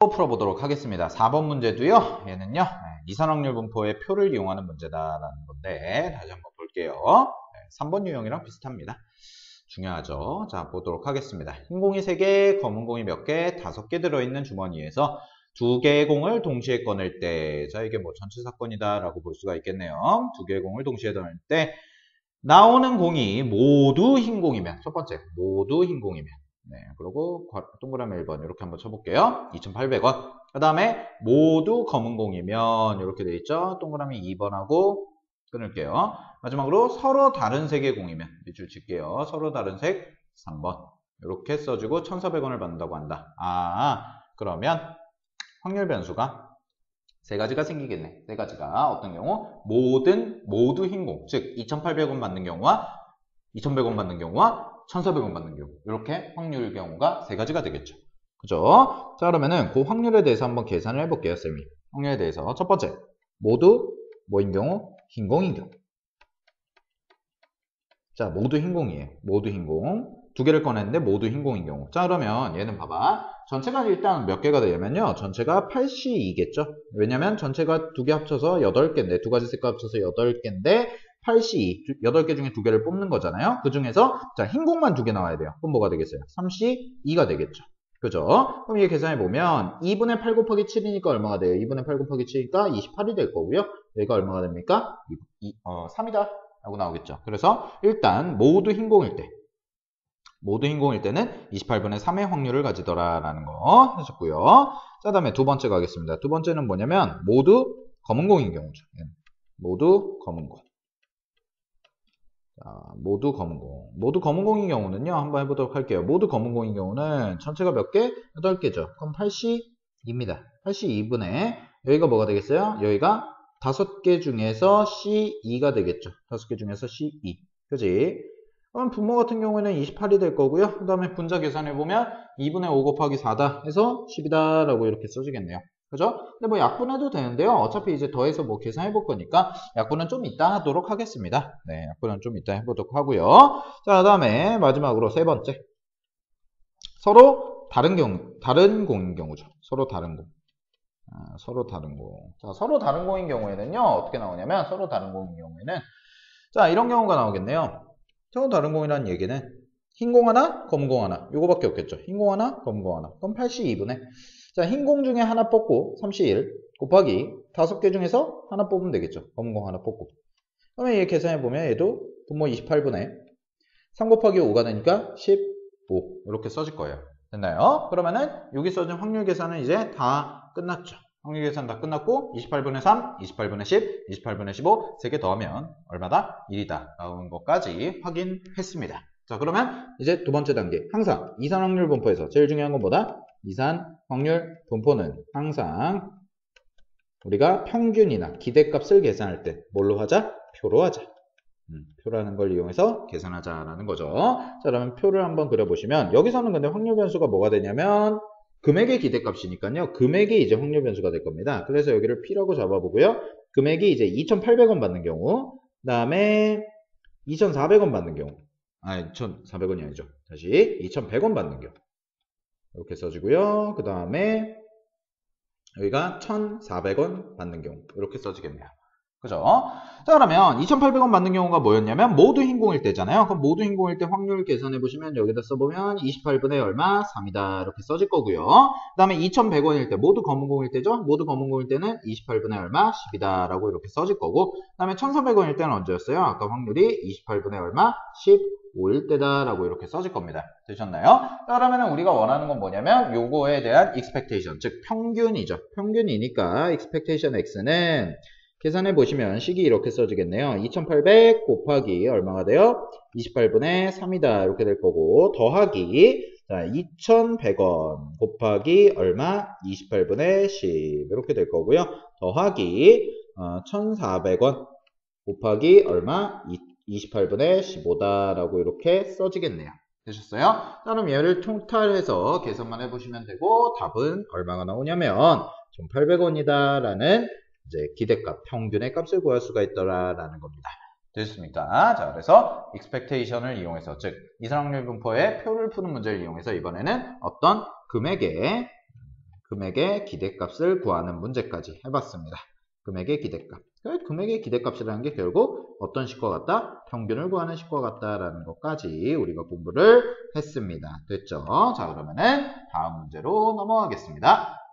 풀어보도록 하겠습니다. 4번 문제도요. 얘는요. 이산확률 분포의 표를 이용하는 문제다라는 건데 다시 한번 볼게요. 3번 유형이랑 비슷합니다. 중요하죠. 자, 보도록 하겠습니다. 흰 공이 3개, 검은 공이 몇 개, 5개 들어있는 주머니에서 2개의 공을 동시에 꺼낼 때, 자, 이게 뭐 전체 사건이다라고 볼 수가 있겠네요. 2개의 공을 동시에 꺼낼 때 나오는 공이 모두 흰 공이면, 첫 번째, 모두 흰 공이면, 네, 그리고 동그라미 1번 이렇게 한번 쳐볼게요. 2,800원. 그 다음에 모두 검은 공이면 이렇게 돼 있죠. 동그라미 2번하고 끊을게요. 마지막으로 서로 다른 색의 공이면 밑줄 칠게요. 서로 다른 색 3번 이렇게 써주고 1,400원을 받는다고 한다. 그러면 확률 변수가 3가지가 생기겠네. 3가지가 어떤 경우? 모두 흰 공, 즉 2,800원 받는 경우와 2,100원 받는 경우와 1,400원 받는 경우, 이렇게 확률 경우가 3가지가 되겠죠. 그죠? 자, 그러면은 그 확률에 대해서 한번 계산을 해볼게요, 쌤이. 확률에 대해서 첫 번째, 모두 뭐인 경우? 흰 공인 경우. 자, 모두 흰 공이에요. 모두 흰 공. 2개를 꺼냈는데 모두 흰 공인 경우. 자, 그러면 얘는 봐봐. 전체가 일단 몇 개가 되냐면요. 전체가 8C2겠죠? 왜냐면 전체가 2개 합쳐서 8개인데, 2가지 색깔 합쳐서 8개인데, 8C2. 8개 중에 2개를 뽑는 거잖아요. 그 중에서, 자, 흰 공만 2개 나와야 돼요. 그럼 뭐가 되겠어요? 3C2가 되겠죠. 그죠? 그럼 이게 계산해보면, 2분의 8 곱하기 7이니까 얼마가 돼요? 2분의 8 곱하기 7이니까 28이 될 거고요. 여기가 얼마가 됩니까? 3이다. 라고 나오겠죠. 그래서 일단 모두 흰 공일 때는 28분의 3의 확률을 가지더라라는 거 해줬고요. 자, 다음에 두 번째 가겠습니다. 두 번째는 뭐냐면 모두 검은 공인 경우죠. 모두 검은 공. 자, 모두 검은 공. 모두 검은 공인 경우는요. 한번 해보도록 할게요. 모두 검은 공인 경우는 전체가 몇 개? 8개죠. 그럼 8C2입니다. 8C2분의 여기가 뭐가 되겠어요? 여기가 5개 중에서 C2가 되겠죠. 5개 중에서 C2. 그지? 그럼 분모 같은 경우에는 28이 될 거고요. 그 다음에 분자 계산해보면 2분의 5 곱하기 4다 해서 10이다 라고 이렇게 써주겠네요. 그죠? 근데 뭐 약분해도 되는데요. 어차피 이제 더해서 뭐 계산해볼 거니까 약분은 좀 이따 하도록 하겠습니다. 네, 약분은 좀 이따 해보도록 하고요. 자, 그 다음에 마지막으로 세 번째. 서로 다른 공인 경우죠. 서로 다른 공. 서로 다른 공. 자, 서로 다른 공인 경우에는요, 어떻게 나오냐면, 서로 다른 공인 경우에는, 자, 이런 경우가 나오겠네요. 서로 다른 공이라는 얘기는, 흰 공 하나, 검은 공 하나. 요거밖에 없겠죠. 흰 공 하나, 검은 공 하나. 그럼 8C2분의. 자, 흰 공 중에 하나 뽑고, 3C1 곱하기 5개 중에서 하나 뽑으면 되겠죠. 검은 공 하나 뽑고. 그러면 얘 계산해보면, 얘도 분모 28분의 3 곱하기 5가 되니까 15. 이렇게 써질 거예요. 됐나요? 그러면은, 여기 써진 확률 계산은 이제 다 끝났죠. 확률 계산 다 끝났고 28분의 3, 28분의 10, 28분의 15 3개 더하면 얼마다? 1이다 나오는 것까지 확인했습니다. 자, 그러면 이제 두 번째 단계. 항상 이산 확률 분포에서 제일 중요한 건 뭐다? 이산 확률 분포는 항상 우리가 평균이나 기대값을 계산할 때 뭘로 하자? 표로 하자. 표라는 걸 이용해서 계산하자라는 거죠. 자, 그러면 표를 한번 그려보시면 여기서는 근데 확률 변수가 뭐가 되냐면 금액의 기대값이니까요. 금액이 이제 확률 변수가 될 겁니다. 그래서 여기를 P라고 잡아보고요. 금액이 이제 2,800원 받는 경우, 그 다음에 2,400원 받는 경우, 2,400원이 아니죠. 다시 2,100원 받는 경우 이렇게 써지고요. 그 다음에 여기가 1,400원 받는 경우 이렇게 써지겠네요. 그죠? 자, 그러면 2,800원 받는 경우가 뭐였냐면 모두 흰 공일 때잖아요. 그럼 모두 흰 공일 때 확률 계산해 보시면 여기다 써보면 28분의 얼마? 3이다 이렇게 써질 거고요. 그 다음에 2,100원일 때 모두 검은 공일 때죠. 모두 검은 공일 때는 28분의 얼마? 10이다 라고 이렇게 써질 거고, 그 다음에 1,400원일 때는 언제였어요? 아까 확률이 28분의 얼마? 15일 때다 라고 이렇게 써질 겁니다. 되셨나요? 자, 그러면 우리가 원하는 건 뭐냐면 요거에 대한 expectation, 즉 평균이죠. 평균이니까 expectation x는 계산해 보시면 식이 이렇게 써지겠네요. 2,800 곱하기 얼마가 돼요? 28분의 3이다 이렇게 될 거고, 더하기 자 2,100원 곱하기 얼마? 28분의 10 이렇게 될 거고요. 더하기 1,400원 곱하기 얼마? 28분의 15다 라고 이렇게 써지겠네요. 되셨어요? 자, 그럼 얘를 토탈해서 계산만 해보시면 되고, 답은 얼마가 나오냐면 1,800원이다 라는 이제 기대값, 평균의 값을 구할 수가 있더라라는 겁니다. 되셨습니까? 자, 그래서 expectation을 이용해서, 즉 이산 확률 분포의 표를 푸는 문제를 이용해서 이번에는 어떤 금액의 금액의 기대값을 구하는 문제까지 해봤습니다. 금액의 기대값. 금액의 기대값이라는 게 결국 어떤 식과 같다? 평균을 구하는 식과 같다라는 것까지 우리가 공부를 했습니다. 됐죠? 자, 그러면은 다음 문제로 넘어가겠습니다.